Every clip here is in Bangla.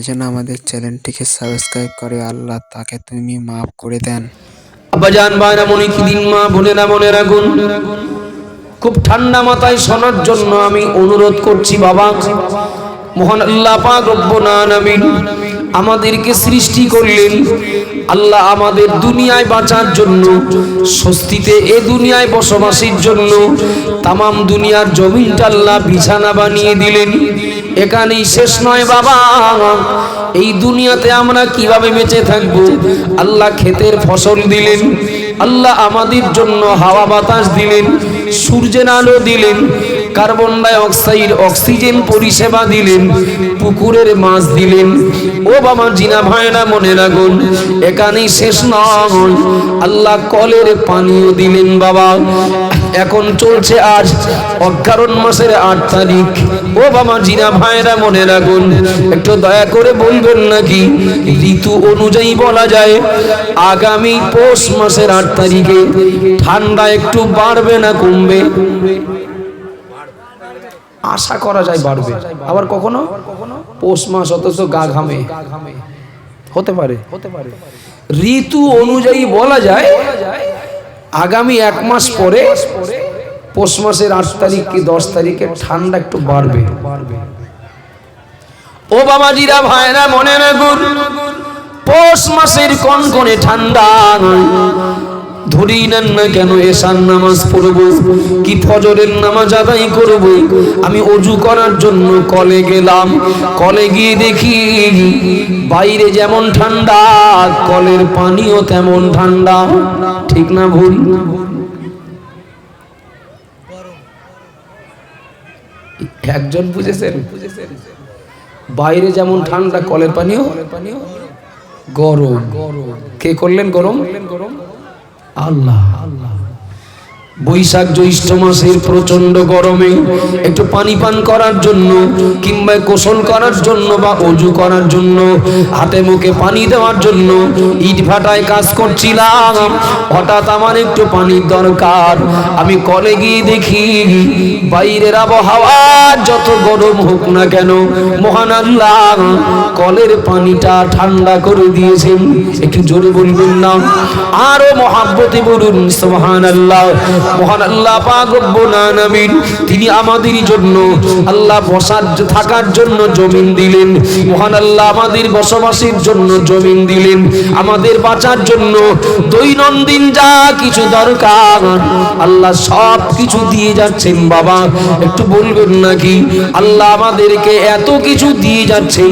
যেন আমাদের চ্যানেলটিকে সাবস্ক্রাইব করে আল্লাহ তাকে তুমি মাফ করে দেন। আব্বাজান ভাইরা মনে কি দিন মা বোনেরা মনে রাখুন, খুব ঠান্ডা মাথায় শোনার জন্য আমি অনুরোধ করছি। বাবা মহান আল্লাহ পাক রব্বুল আলামিন আমাদেরকে সৃষ্টি করলেন। আল্লাহ আমাদের দুনিয়ায় বাঁচার জন্য, স্বস্তিতে এ দুনিয়ায় বসবাসের জন্য তামাম দুনিয়ার জমিনটা আল্লাহ বিছানা বানিয়ে দিলেন। এখানেই শেষ নয় বাবা, এই দুনিয়াতে আমরা কিভাবে বেঁচে থাকব। আল্লাহ ক্ষেতের ফসল দিলেন, আল্লাহ আমাদের জন্য হাওয়া বাতাস দিলেন, সূর্যের আলো দিলেন, কার্বন ডাই অক্সাইড অক্সিজেন পরিষেবা দিলেন, পুকুরের মাছ দিলেন। ও বাবা জিনা ভাইরা মনে রাখুন, এখানেই শেষ নয়, আল্লাহ কলের পানিও দিলেন। বাবা এখন চলছে আজ অগ্রহায়ণ মাসের 8 তারিখ। ও বাবা জিনা ভাইরা মনে রাখুন, একটু দয়া করে বলবেন নাকি ঋতু অনুযায়ী বলা যায় আগামী পৌষ মাসের 8 তারিখে ঠান্ডা একটু বাড়বে না কমবে? আশা করা যায় বাড়বে, আবার কখনো পৌষ মাস অথচ গা ঘামে, হতে পারে। ঋতু অনুযায়ী বলা যায় আগামী 1 মাস পরে পৌষ মাসের 8 তারিখ কি 10 তারিখে ঠান্ডা একটু বাড়বে। ও বাবাজিরা ভাইরা মনে রাখুন, পৌষ মাসের কনকনে ঠান্ডা ধরি নেন না কেন, এশার নামাজ পড়ব কি ফজরের নামাজ আদায় করব, আমি ওযু করার জন্য কলে গেলাম। কলে গিয়ে দেখি বাইরে যেমন ঠান্ডা কলের পানিও তেমন ঠান্ডা। ঠিক না ভুল? একজন বুঝেছেন? বাইরে যেমন ঠান্ডা কলের পানিও গরম। কে করলেন গরম? আল্লাহ। বৈশাখ জ্যৈষ্ঠ মাসের প্রচন্ড গরমে একটু পানি পান করার জন্য কিংবা গোসল করার জন্য বা ওযু করার জন্য হাতে মুখে পানি দেওয়ার জন্য ইট ভাটায় কাজ করছিলাম। হঠাৎ আমার একটু পানির দরকার। আমি কলে গিয়ে দেখি বাইরের আবহাওয়া যত গরম হোক না কেন, মহান আল্লাহ কলের পানিটা ঠান্ডা করে দিয়েছেন। একটু জোরে বলবেন না, আরো মহাব্বতে বলুন সুবহানাল্লাহ। মহান আল্লাহ পাক রব্বুল আলামিন তিনি আমাদের জন্য আল্লাহ বসার থাকার জন্য জমিন দিলেন। মহান আল্লাহ আমাদের বসবাসের জন্য জমিন দিলেন, আমাদের বাঁচার জন্য দৈনন্দিন যা কিছু দরকার আল্লাহ সব কিছু দিয়ে যাচ্ছেন। বাবা একটু বলবেন নাকি আল্লাহ আমাদেরকে এত কিছু দিয়ে যাচ্ছেন।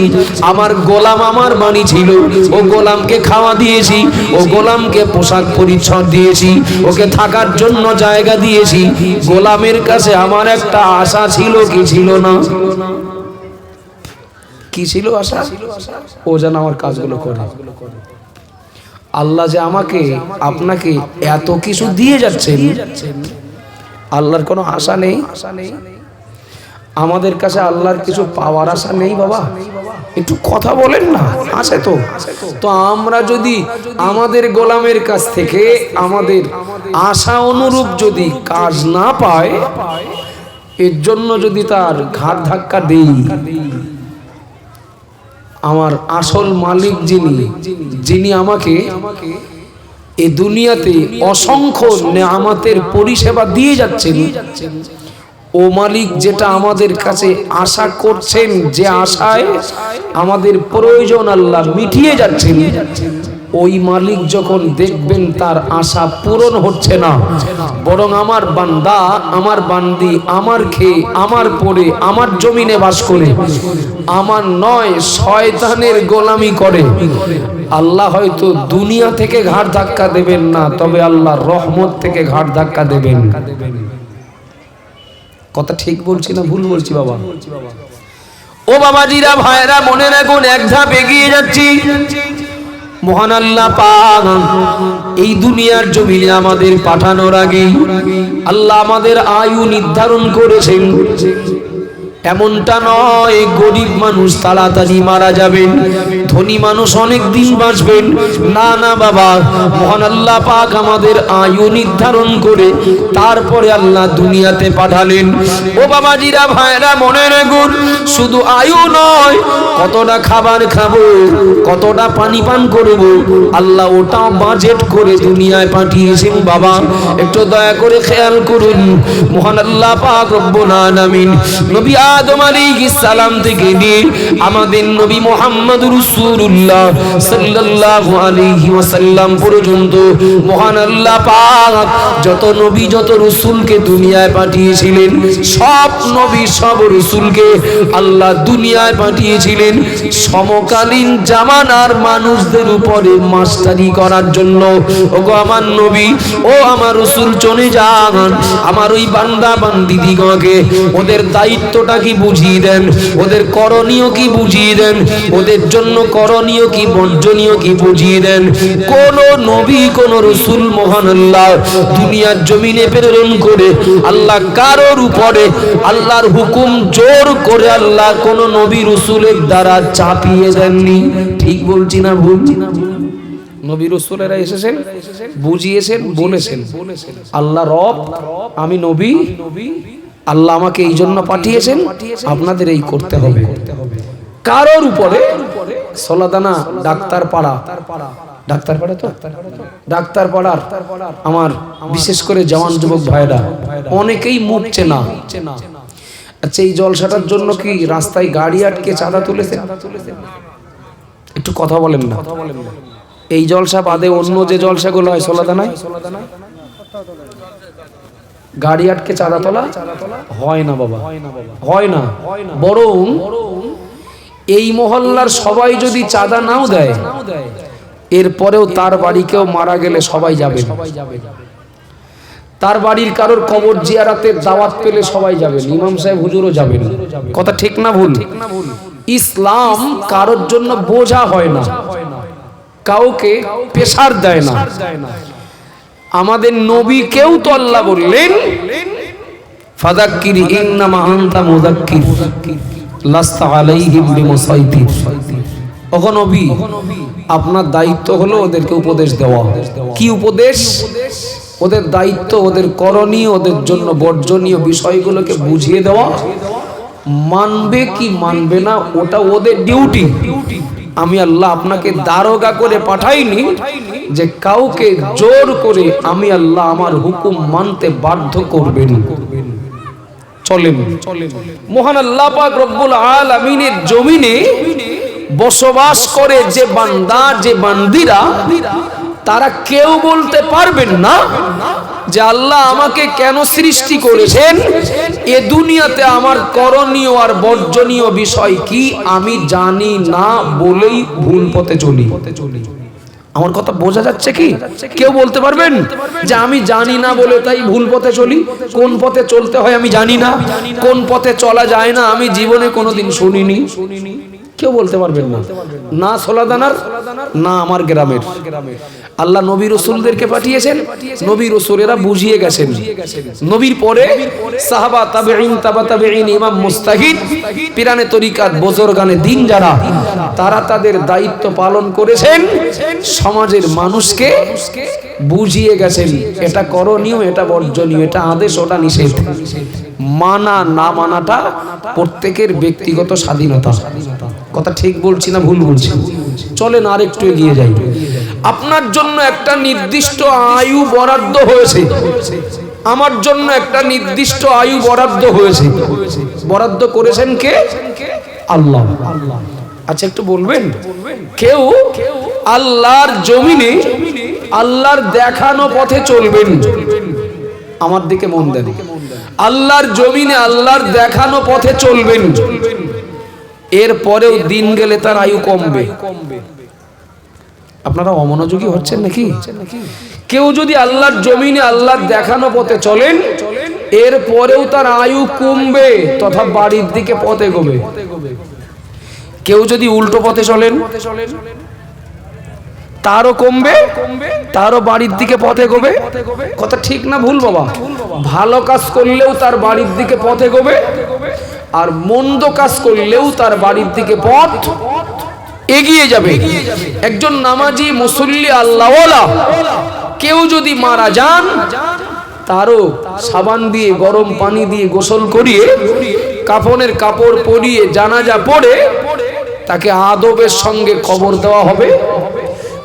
আমার গোলাম আমার বাণী ছিল, ও গোলামকে খাওয়া দিয়েছি, ও গোলামকে পোশাক পরিচ্ছদ দিয়েছি, ওকে থাকার জন্য জায়গা দিয়েছি। গোলামের কাছে আমার একটা আশা ছিল, কি ছিল না? কি ছিল আশা? ও যেন আমার কাজগুলো করে। আল্লাহ যে আমাকে আপনাকে এত কিছু দিয়ে যাচ্ছেন, আল্লাহর কোনো আশা নেই? আমাদের কাছে আল্লাহর কিছু পাওয়ার আশা নেই? বাবা একটু কথা বলেন না, আছে তো? তো আমরা যদি আমাদের গোলামের কাছ থেকে আমাদের আশা অনুরূপ যদি কাজ না পায়, এর জন্য যদি তার ঘাড় ধাক্কা দেই, আমার আসল মালিক যিনি আমাকে এই দুনিয়াতে অসংখ্য নেয়ামতের পরিষেবা দিয়ে যাচ্ছেন, ও মালিক যেটা আমাদের কাছে আশা করছেন, যে আশায় আমাদের প্রয়োজন আল্লাহ মিটিয়ে যাচ্ছেন, ওই মালিক যখন দেখবেন তার আশা পূরণ হচ্ছে না, বরং আমার বান্দা আমার বান্দি আমার খেয়ে আমার পরে আমার জমিনে বাস করে আমার নয় শয়তানের গোলামি করে, আল্লাহ হয়তো দুনিয়া থেকে ঘাড় ধাক্কা দেবেন না, তবে আল্লাহর রহমত থেকে ঘাড় ধাক্কা দেবেন। কথা ঠিক বলছি না ভুল বলছি বাবা? ও বাবাজিরা ভাইরা মনে রাখুন, এক ধাপ এগিয়ে যাচ্ছি। মহান আল্লাহ পাক এই দুনিয়ার জমিনে আমাদের পাঠানোর আগে আল্লাহ আমাদের আয়ু নির্ধারণ করেছেন। এমনটা নয় গরিব মানুষ তাড়াতাড়ি মারা যাবেন, ধনী মানুষ অনেক দিন বাঁচবেন। না না বাবা, মহান আল্লাহ পাক আমাদের আয়ু নির্ধারণ করে তারপরে আল্লাহ দুনিয়াতে পাঠালেন। ও বাবাজিরা, ভাইরা, মনে রাখুন, শুধু আয়ু নয়, কতটা খাবার খাবো, কতটা পানি পান করব, আল্লাহ ওটাও বাজেট করে দুনিয়ায় পাঠিয়েছেন। বাবা একটু দয়া করে খেয়াল করুন, মহান আল্লাহ পাক রব্বুল আলামিন নবী আদম আলাইহিস সালাম থেকে নিয়ে আমাদের নবী মুহাম্মদ রাসূলুল্লাহ সাল্লাল্লাহু আলাইহি ওয়াসাল্লাম পর্যন্ত মহান আল্লাহ পাক যত নবী যত রাসূলকে দুনিয়ায় পাঠিয়েছিলেন, সব নবী সব রাসূলকে আল্লাহ দুনিয়ায় পাঠিয়েছিলেন সমকালীন জামানার মানুষদের উপরে মাস্টারি করার জন্য। ওগো আমার নবী, ও আমার রাসূল, চলে যান, আমার ওই বান্দা বান্দিদিগণকে ওদের দায়িত্বটা কি বুঝিয়ে দেন, ওদের করণীয় কি বুঝিয়ে দেন, ওদের জন্য করণীয় কি বর্জনীয় কি বুঝিয়ে দেন। কোন নবী কোন রাসূল মহান আল্লাহ দুনিয়ার জমিনে প্রেরণ করে আল্লাহ কারোর উপরে আল্লাহর হুকুম জোর করে আল্লাহ কোন নবী রাসূলের দ্বারা চাপিয়ে দেননি। ঠিক বলছি না ভুল? নবী রাসূলেরা এসেছেন, বুঝিয়েছেন, বলেছেন আল্লাহ রব, আমি নবী, আল্লাহ আমাকে এই জন্য পাঠিয়েছেন, আপনাদের এই করতে হবে। কারোর উপরে সলাদানা ডাক্তার পাড়া, ডাক্তার পাড়া তো ডাক্তার পাড়ার আমার বিশেষ করে জওয়ান যুবক ভাইরা অনেকেই মুখ চেনা। আচ্ছা, এই জলসাটার জন্য কি রাস্তায় গাড়ি আটকে চাঁদা তুলেছে? একটু কথা বলেন না। এই জলসা বাদে অন্য যে জলসাগুলো হয় সলাদানায় গাড়ি আটকে চাঁদা তোলা হয় না বাবা, হয় না। বরং এই মহল্লার সবাই যদি চাঁদা নাও দেয়, এরপরেও তার বাড়ি কেউ মারা গেলে সবাই যাবে, তার বাড়ির কারোর কবর জিয়ারাতের দাওয়াত পেলে সবাই যাবেন, ইমাম সাহেব হুজুরও যাবেন। কথা ঠিক না ভুল? ইসলাম কারোর জন্য বোঝা হয় না, কাউকে প্রেসার দেয় না। আমাদের নবীকেও তো আল্লাহ বললেন, ফাযাক্কির ইন্নামা আনতা মুযাক্কির লাস্তা আলাইহিম বিমুসাইতির। ওগো নবী, আপনার দায়িত্ব হলো ওদেরকে উপদেশ দেওয়া। কি উপদেশ? ওদের দায়িত্ব, ওদের করণীয়, ওদের জন্য বর্জনীয় বিষয়গুলোকে বুঝিয়ে দেওয়া। মানবে কি মানবে না ওটা ওদের ডিউটি। আমি আল্লাহ আপনাকে দারোগা করে পাঠাইনি যে কাউকে জোর করে আমি আল্লাহ আমার হুকুম মানতে বাধ্য করবেন। চলেন, মহান আল্লাহ পাক রব্বুল আলামিনের জমিনে বসবাস করে যে বান্দা যে বান্দিরা, তারা কেউ বলতে পারবেন না যে আল্লাহ আমাকে কেন সৃষ্টি করেছেন, এ দুনিয়াতে আমার করণীয় আর বর্জনীয় বিষয় কি আমি জানি না বলেই ভুল পথে চলি। আমার কথা বোঝা যাচ্ছে কি? কেউ বলতে পারবেন যে আমি জানি না বলে তাই ভুল পথে চলি? কোন পথে চলতে হয় আমি জানি না, কোন পথে চলা যায় না আমি জীবনে কোনোদিন শুনিনি। কেউ বলতে পারবেন না, না সোলাদানার না আমার গ্রামের। আল্লাহ নবী রাসূলদেরকে পাঠিয়েছেন, নবী রাসূলেরা বুঝিয়ে গেছেন। নবীর পরে সাহাবা, তাবেঈন, তাবা তাবেঈন, ইমাম মুস্তাহিদ, পিরানে তরিকাত, বুজুর্গানে দ্বীন যারা, তারা তাদের দায়িত্ব পালন করেছেন, সমাজের মানুষকে বুঝিয়ে গেছেন এটা করণীয়, এটা বর্জনীয়, এটা আদেশ, ওটা নিষেধ। মানা না মানাটা প্রত্যেকের ব্যক্তিগত স্বাধীনতা। কথা ঠিক বলছি না ভুল বলছি? চলেন আর একটু এগিয়ে যাই। আপনার জন্য একটা নির্দিষ্ট আয়ু বরাদ্দ হয়েছে, আমার জন্য একটা নির্দিষ্ট আয়ু বরাদ্দ হয়েছে। বরাদ্দ করেছেন কে? আল্লাহ। আচ্ছা, একটু বলবেন, কেউ আল্লাহর জমিনে আল্লাহর দেখানো পথে চলবেন। আমার দিকে মন দেন। আল্লাহর জমিনে আল্লাহর দেখানো পথে চলবেন, এরপরেও দিন গেলে তার আয়ু কমবে। আপনারা অমনোযোগী হচ্ছেন নাকি? কেউ যদি আল্লাহর জমিনে আল্লাহর দেখানো পথে চলেন, এরপরেও তার আয়ু কমবে তথা বাড়ির দিকে পথ এগোবে। কেউ যদি উল্টো পথে চলেন, তারও কমবে, তারও বাড়ির দিকে পথ এগোবে। কথা ঠিক না ভুল বাবা? ভালো কাজ করলেও তার বাড়ির দিকে পথ এগোবে, আর মন্দ কাজ করলেও তার বাড়ির দিকে পথ এগিয়ে যাবে। একজন নামাজি মুসল্লি আল্লাহওয়ালা কেউ যদি মারা যান, তারও সাবান দিয়ে গরম পানি দিয়ে গোসল করিয়ে কাফনের কাপড় পরিয়ে জানাজা পড়ে তাকে আদবের সঙ্গে কবর দেওয়া হবে।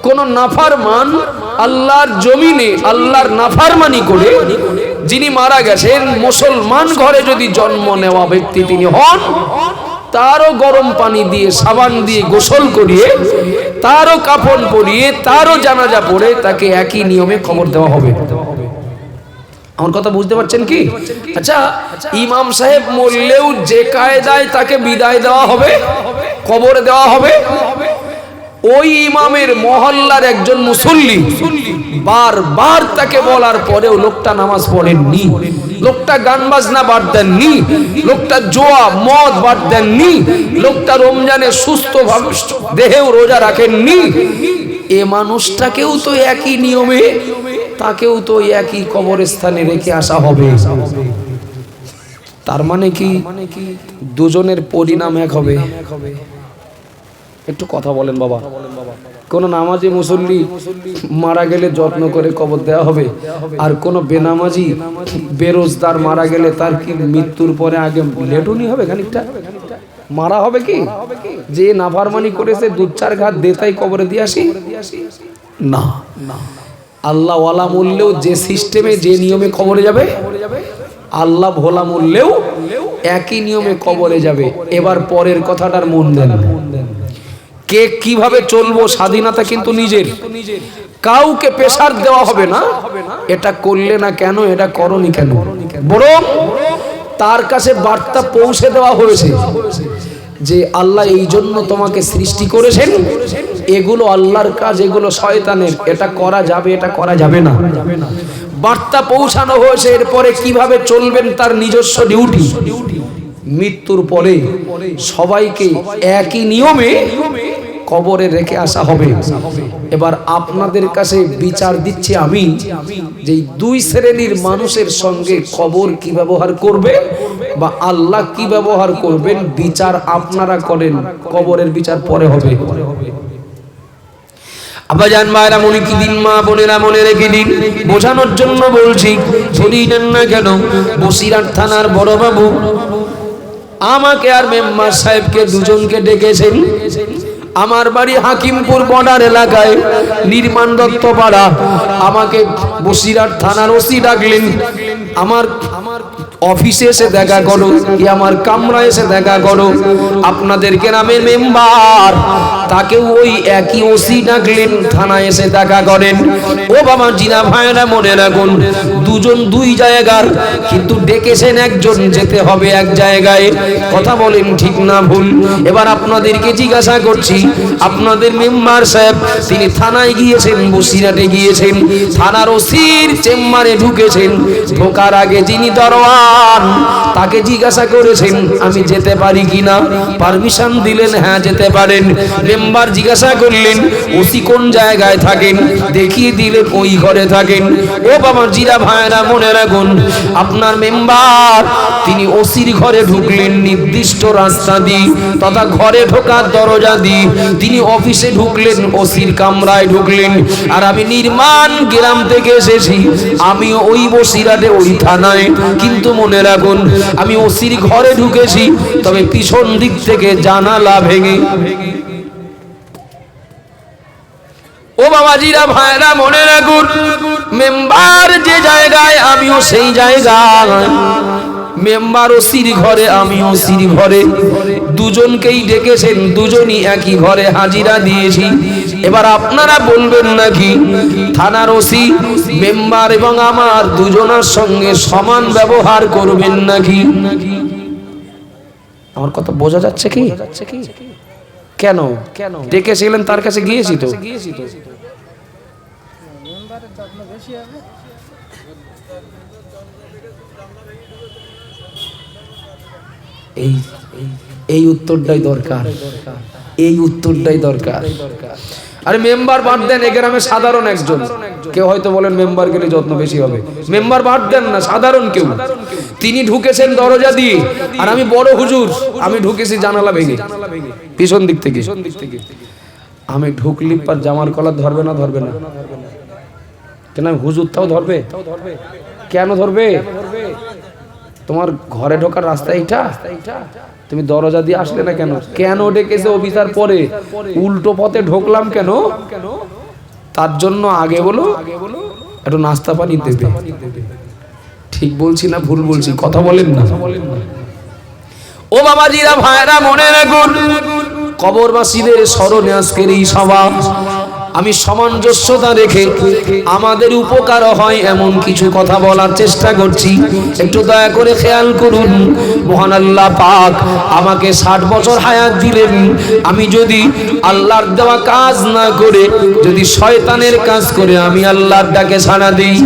কোন নাফরমান আল্লাহর জমিনে আল্লাহর নাফরমানি করে যিনি মারা গেছেন, মুসলমান ঘরে যদি জন্ম নেওয়া ব্যক্তি তিনি হন, তারও গরম পানি দিয়ে সাবান দিয়ে গোসল করিয়ে তারও কাফন পরিয়ে তারও জানাজা পড়ে তাকে একই নিয়মে কবর দেওয়া হবে। আমার কথা বুঝতে পারছেন কি? আচ্ছা, ইমাম সাহেব মরলেও যে কায়দায় তাকে বিদায় দেওয়া হবে, কবর দেওয়া হবে, ওই ইমামের মহল্লার একজন মুসল্লি বারবার তাকে বলার পরেও লোকটা নামাজ পড়েননি, লোকটা গান বাজনা বাদ দেননি, লোকটা জোয়া মদ বাদ দেননি, লোকটা রমজানে সুস্থভাবে দেহেও রোজা রাখেননি, এ মানুষটাকেও তো একই নিয়মে তাকেও তো একই কবরস্থানে রেখে আসা হবে। তার মানে কি দুজনের পরিণাম এক হবে? একটু কথা বলেন বাবা। কোন নামাজি মুসল্লি মারা গেলে যত্ন করে কবর দেওয়া হবে, আর কোন বেনামাজি বেরোজদার মারা গেলে তার কি মৃত্যুর পরে আগে লেটুনি হবে, খানিকটা মারা হবে কি? যে নাফরমানি করেছে দুধ চার ঘাট দেতাই কবরে দিয়ে আসি না। আল্লাহ ওয়ালা মূল্যেও যে সিস্টেমে যে নিয়মে কবরে যাবে, আল্লাহ ভোলা মূল্যেও একই নিয়মে কবরে যাবে। এবার পরের কথাটার মন দেন, কে কিভাবে চলবো স্বাধীনতা কিন্তু নিজের, কাউকে প্রেসার দেওয়া হবে না, এটা করলে না কেন, এটা করনি কেন, বরং তার কাছে বার্তা পৌঁছে দেওয়া হয়েছে যে আল্লাহ এই জন্য তোমাকে সৃষ্টি করেছেন, এগুলো আল্লাহর কাজ, এগুলো শয়তানের, এটা করা যাবে, এটা করা যাবে না। বার্তা পৌঁছানো হয়েছে, এরপরে কিভাবে চলবেন তার নিজস্ব ডিউটি। মৃত্যুর পরে সবাইকে একই নিয়মে কবরে রেখে আসা হবে। এবার আপনাদের কাছে বিচার দিচ্ছি আমি, যে দুই শ্রেণীর মানুষের সঙ্গে কবর কি ব্যবহার করবে বা আল্লাহ কি ব্যবহার করবেন, বিচার আপনারা করেন, কবরের বিচার পরে হবে। আব্বাজান ভাইরা মনে কি দিন, মা বোনেরা মনে রেখে দিন, বোঝানোর জন্য বলছি, শুনিলেন না কেন? বসিরহাট থানার বড় বাবু আমাকে আর মেম্বার সাহেবকে দুজনকে ডেকেছেন। আমার বাড়ি হাকিমপুর বর্ডার এলাকায় নির্মাণ দত্ত পাড়া। আমাকে বসিরহাট থানার ওসি ডাকলেন, আমার অফিসে এসে দেখা করো, কি আমার কামরা এসে দেখা করো। আপনাদের গ্রামের মেম্বার, তাকেও ওই একই ওসি ডাকলেন, থানায় এসে দেখা করেন। ও বাবা জিনা ভাইরা মনে রাখুন, দুজন দুই জায়গার, কিন্তু ডেকেছেন একজন, যেতে হবে এক জায়গায়। কথা বলেন ঠিক না ভুল? এবার আপনাদেরকে জিজ্ঞাসা করছি, আপনাদের মেম্বার সাহেব তিনি থানায় গিয়েছেন, বসিরহাটে গিয়েছেন, থানার ওসির চেম্বারে ঢুকেছেন। ঢোকার আগে যিনি দরওয়ান, তাকে জিজ্ঞাসা করেছেন আমি যেতে পারি কিনা, পারমিশন দিলেন হ্যাঁ যেতে পারেন। মেম্বার জিজ্ঞাসা করলেন ওসি কোন জায়গায় থাকেন, দেখিয়ে দিলেন ওই ঘরে থাকেন। ও বাবা জিরা ভাইরা মনে রাখুন, আপনার মেম্বার তিনি ওসির ঘরে ঢুকলেন নির্দিষ্ট রাস্তা দিয়ে, তথা ঘরে ঢোকার দরজা দিয়ে। তিনি অফিসে ঢুকলেন, ওসির কামরায় ঢুকলেন। আর আমি নির্মাণ গ্রাম থেকে এসেছি, আমিও ওই বসিরহাটে ওই থানায়, কিন্তু মনে রাখুন আমি ওসির ঘরে ঢুকেছি, তবে পিছন দিক থেকে জানালা ভেঙে। ও বাবাজিরা ভাইরা মনে রাখুন, মেম্বার যে জায়গায় আমিও সেই জায়গায়, মেম্বার ওসির ঘরে আমি ওসির ঘরে, দুজনকেই ডেকেছেন, দুজনই একই ঘরে হাজিরা দিয়েছি। এবার আপনারা বলবেন নাকি থানার ওসি মেম্বার এবং আমার দুজনের সঙ্গে সমান ব্যবহার করবেন নাকি? আমার কথা বোঝা যাচ্ছে কি? কেন ডেকেছিলেন? তার কাছে গিয়েছি তো। এই উত্তরটাই দরকার, এই উত্তরটাই দরকার। আরে মেম্বার বাদ দেন, এ গ্রামে সাধারণ একজন, কেউ হয়তো বলেন মেম্বার গেলে যত্ন বেশি হবে, মেম্বার বাদ দেন না, সাধারণ কেউ তিনি ঢুকেছেন দরজা দিয়ে, আর আমি বড় হুজুর, আমি ঢুকেছি জানালা ভেঙে, পিছন দিক থেকে। আমি ঢুকলি পর জামার কলার ধরবে না? ধরবে না কেন? হুজুরটাও ধরবে। কেন ধরবে? তোমার ঘরে ঢোকার রাস্তা এইটা, তুমি দরজা দিয়ে আসলে না কেন? কেন ডেকেছে অফিসার পরে? উল্টো পথে ঢোকলাম কেন? তার জন্য আগে বলো একটু নাস্তা পানি দেবে। ঠিক বলছি না ভুল বলছি? কথা বলেন না। ও বাবাজিরা, ভাইরা, মনে রাখুন, কবরবাসীদের স্মরণে আজকের এই সভা। আমি সামঞ্জস্যতা রেখে আমাদের উপকার হয় এমন কিছু কথা বলার চেষ্টা করছি, একটু দয়া করে খেয়াল করুন। মহান আল্লাহ পাক আমাকে 60 বছর হায়াত দিলেন। আমি যদি আল্লাহর দেওয়া কাজ না করে, যদি শয়তানের কাজ করে আমি আল্লাহর ডাকে সাড়া দিই,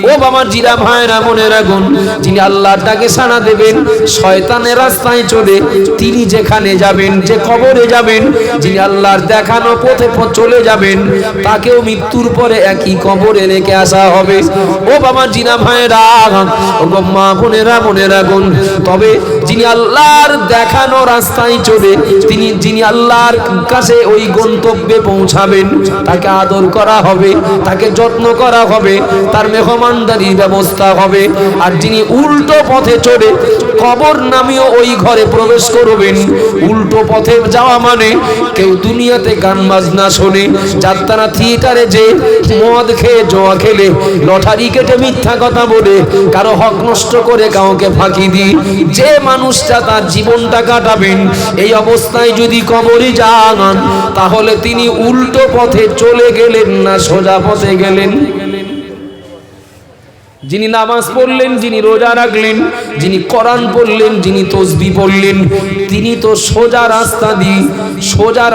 ও বাবা জিরা ভাইরা মনে রাখুন, যিনি আল্লাহর ডাকে সাড়া দেবেন শয়তানের রাস্তায় চলে, তিনি যেখানে যাবেন, যে কবরে যাবেন, যিনি আল্লাহর দেখানো পথে চলে যাবেন, তাকেও মৃত্যুর পরে একই কবরে রেখে আসা হবে। ও বাবা জিনা ভাইরা, ও মা বোনেরা মনে রাখুন, তবে যিনি আল্লাহর দেখানো রাস্তায় চলে, যিনি আল্লাহর কাছে ওই গন্তব্যে পৌঁছাবেন, তাকে আদর করা হবে, তাকে যত্ন করা হবে, তার মেহমানদারির ব্যবস্থা হবে। আর যিনি উল্টো পথে চড়ে কবর নামিয়ে ওই ঘরে প্রবেশ করবেন, উল্টো পথে যাওয়া মানে কেউ দুনিয়াতে গান বাজনা শোনে, যাত্রা থিয়েটারে যে মদ খেয়ে, জোয়া খেলে, লটারি কেটে, মিথ্যা কথা বলে, কারো হক নষ্ট করে, কাউকে ফাঁকি দিয়ে যে মানুষটা তার জীবনটা কাটাবেন, এই অবস্থায় যদি কবরে যান, তাহলে তিনি উল্টো পথে চলে গেলেন না সোজা পথে গেলেন। যিনি নামাজ পড়লেন, যিনি রোজা রাখলেন, যিনি কোরআন পড়লেন, যিনি তসবিহ পড়লেন, তিনি তো সোজা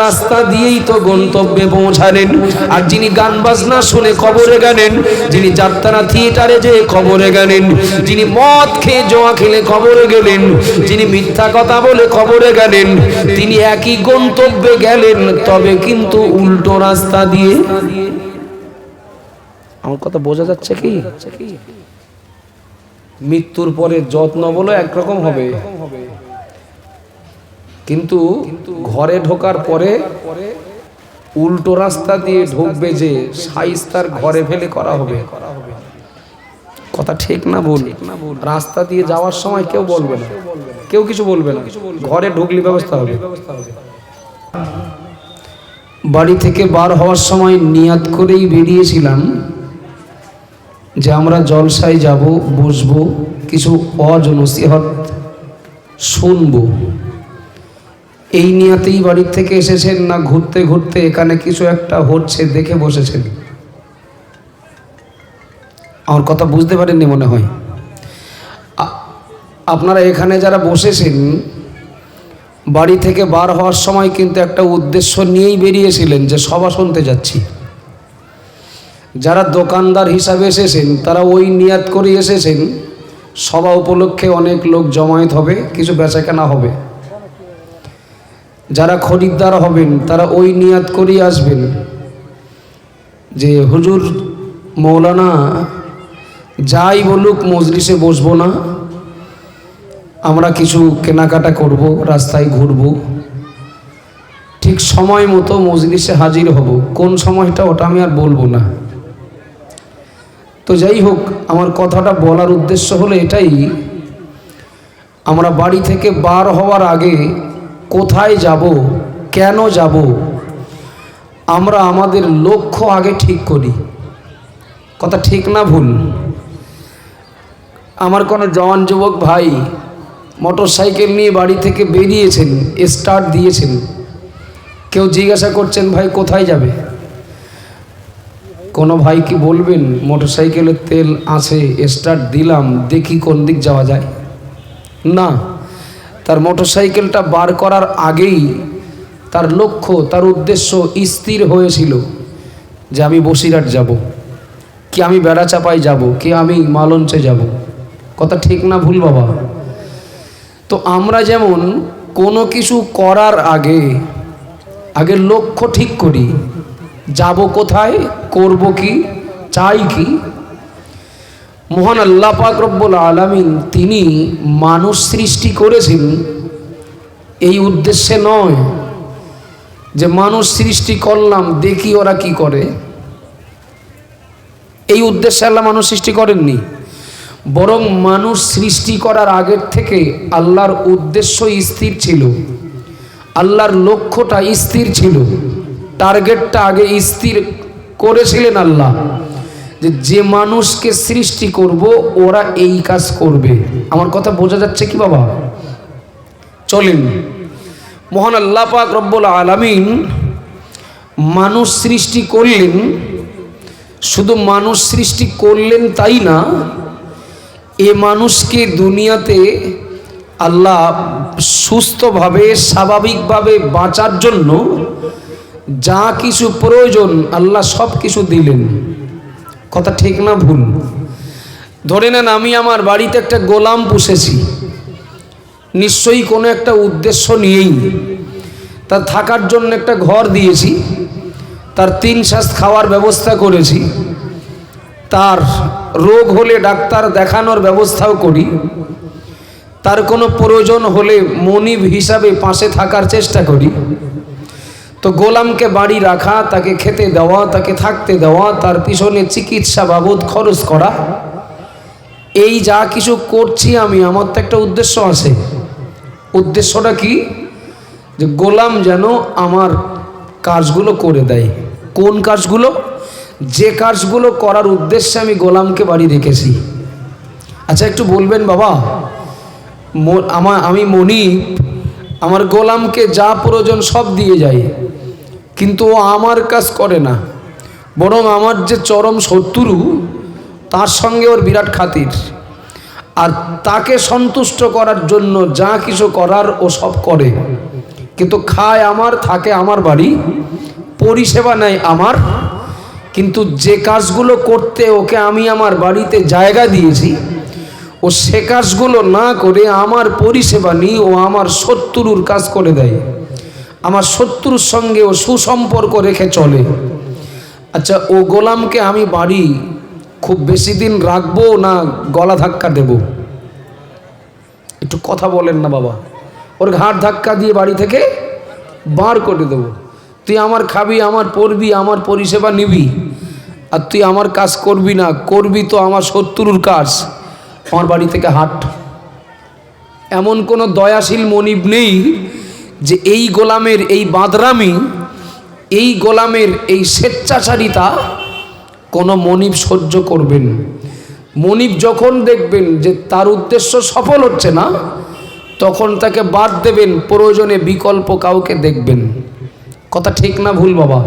রাস্তা দিয়েই তো গন্তব্যে পৌঁছালেন। আর যিনি গান বাজনা শুনে কবরে গেলেন, যিনি যাত্রা থিয়েটারে যেয়ে কবরে গেলেন, যিনি মদ খেয়ে, জোয়া খেলে কবরে গেলেন, যিনি মিথ্যা কথা বলে কবরে গেলেন, তিনি একই গন্তব্যে গেলেন, তবে কিন্তু উল্টো রাস্তা দিয়ে। আমার কথা বোঝা যাচ্ছে কি? মৃত্যুর পরে যত্ন বলো একরকম হবে, কিন্তু ঘরে ঢোকার পরে উল্টো রাস্তা দিয়ে ঢুকবে, যে শাইস্তার ঘরে ফেলে করা হবে। কথা ঠিক না ভুল? রাস্তা দিয়ে যাওয়ার সময় কেউ বলবে না, কেউ কিছু বলবে না, ঘরে ঢুকলি ব্যবস্থা হবে। বাড়ি থেকে বার হওয়ার সময় নিয়াত করেই বেরিয়েছিলাম যে আমরা জলসায় যাব, বসবো, কিছু ওয়াজ নসিহত শুনবো। এই নিয়াতেই বাড়ির থেকে এসেছেন, না ঘুরতে ঘুরতে এখানে কিছু একটা হচ্ছে দেখে বসেছেন? আমার কথা বুঝতে পারেননি মনে হয়। আপনারা এখানে যারা বসেছেন, বাড়ি থেকে বার হওয়ার সময় কিন্তু একটা উদ্দেশ্য নিয়েই বেরিয়েছিলেন যে সভা শুনতে যাচ্ছি। যারা দোকানদার হিসাবে এসেছেন, তারা ওই নিয়াত করে এসেছেন সভা উপলক্ষে অনেক লোক জমায়েত হবে, কিছু বেচাকেনা হবে। যারা খরিদ্দার হবেন, তারা ওই নিয়াত করেই আসবেন যে হুজুর মৌলানা যাই বলুক মজলিসে বসবো না, আমরা কিছু কেনাকাটা করব, রাস্তায় ঘুরব, ঠিক সময় মতো মজলিসে হাজির হব। কোন সময়টা ওটা আমি আর বলবো না। তো যাই হোক, আমার কথাটা বলার উদ্দেশ্য হলো এটাই, আমরা বাড়ি থেকে বার হওয়ার আগে কোথায় যাব, কেন যাব, আমরা আমাদের লক্ষ্য আগে ঠিক করি। কথা ঠিক না ভুল? আমার কোনো জওয়ান যুবক ভাই মোটর সাইকেল নিয়ে বাড়ি থেকে বেরিয়েছেন, স্টার্ট দিয়েছেন, কেউ জিজ্ঞাসা করছেন ভাই কোথায় যাবে? কোনো ভাই কি বলবেন মোটর সাইকেলের তেল আছে, স্টার্ট দিলাম, দেখি কোন দিক যাওয়া যায়? না, তার মোটর সাইকেলটা বার করার আগেই তার লক্ষ্য, তার উদ্দেশ্য স্থির হয়েছিল যে আমি বসিরহাট যাব, কি আমি বেড়াচাপাই যাব, কি আমি মালঞ্চে যাব। কথা ঠিক না ভুল বাবা? তো আমরা যেমন কোনো কিছু করার আগে লক্ষ্য ঠিক করি, যাব কোথায়, করব কি, চাই কি। মহান আল্লাহ পাক রব্বুল আলামিন তিনি মানুষ সৃষ্টি করেছেন এই উদ্দেশ্যে নয় যে মানুষ সৃষ্টি করলাম দেখি ওরা কি করে, এই উদ্দেশ্যে আল্লাহ মানুষ সৃষ্টি করেননি। বরং মানুষ সৃষ্টি করার আগের থেকে আল্লাহর উদ্দেশ্য স্থির ছিল, আল্লাহর লক্ষ্যটা স্থির ছিল, টার্গেটটা আগে স্থির করেছিলেন আল্লাহ যে মানুষকে সৃষ্টি করব ওরা এই কাজ করবে। আমার কথা বোঝা যাচ্ছে কি বাবা? চলেন, মহান আল্লাহ পাক রব্বুল আলামিন মানুষ সৃষ্টি করলেন, শুধু মানুষ সৃষ্টি করলেন তাই না, এ মানুষকে দুনিয়াতে আল্লাহ সুস্থভাবে স্বাভাবিকভাবে বাঁচার জন্য যা কিছু প্রয়োজন আল্লাহ সব কিছু দিলেন। কথা ঠিক না ভুল? ধরে নেন আমি আমার বাড়িতে একটা গোলাম পুষেছি, নিশ্চয়ই কোনো একটা উদ্দেশ্য নিয়েই। তার থাকার জন্য একটা ঘর দিয়েছি, তার 3 শ্বাস খাওয়ার ব্যবস্থা করেছি, তার রোগ হলে ডাক্তার দেখানোর ব্যবস্থাও করি, তার কোনো প্রয়োজন হলে মনিব হিসাবে পাশে থাকার চেষ্টা করি। তো গোলামকে বাড়ি রাখা, তাকে খেতে দেওয়া, তাকে থাকতে দেওয়া, তার পিছনে চিকিৎসা বাবদ খরচ করা, এই যা কিছু করছি আমি, আমার তো একটা উদ্দেশ্য আছে। উদ্দেশ্যটা কি? যে গোলাম যেন আমার কাজগুলো করে দেয়। কোন কাজগুলো? যে কাজগুলো করার উদ্দেশ্যে আমি গোলামকে বাড়ি রেখেছি। আচ্ছা একটু বলবেন বাবা, আমি মনিব আমার গোলামকে যা প্রয়োজন সব দিয়ে যাই, কিন্তু ও আমার কাজ করে না, বরং আমার যে চরম শত্রু তার সঙ্গে ওর বিরাট খাতির, আর তাকে সন্তুষ্ট করার জন্য যা কিছু করার ও সব করে, কিন্তু খায় আমার, থাকে আমার বাড়ি, পরিষেবা নেয় আমার, কিন্তু যে কাজগুলো করতে ওকে আমি আমার বাড়িতে জায়গা দিয়েছি ও সে কাজগুলো না করে আমার পরিষেবা নিয়ে ও আমার শত্রুর কাজ করে দেয়, আমার শত্রুর সঙ্গে ও সুসম্পর্ক রেখে চলে। আচ্ছা ও গোলামকে আমি বাড়ি খুব বেশি দিন রাখবো না গলা ধাক্কা দেব? একটু কথা বলেন না বাবা। ওর ঘাড় ধাক্কা দিয়ে বাড়ি থেকে বার করে দেবো। তুই আমার খাবি, আমার পরবি, আমার পরিষেবা নিবি, আর তুই আমার কাজ করবি না, করবি তো আমার শত্রুর কাজ, আমার বাড়ি থেকে হাট। এমন কোনো দয়াশীল মনিব নেই যে এই গোলামের এই বাদরামি, এই গোলামের এই স্বেচ্ছাচারিতা কোনো মনিব সহ্য করবেন। মনিব যখন দেখবেন যে তার উদ্দেশ্য সফল হচ্ছে না, তখন তাকে বাদ দেবেন, প্রয়োজনে বিকল্প কাউকে দেখবেন। কথা ঠিক না ভুল বাবা?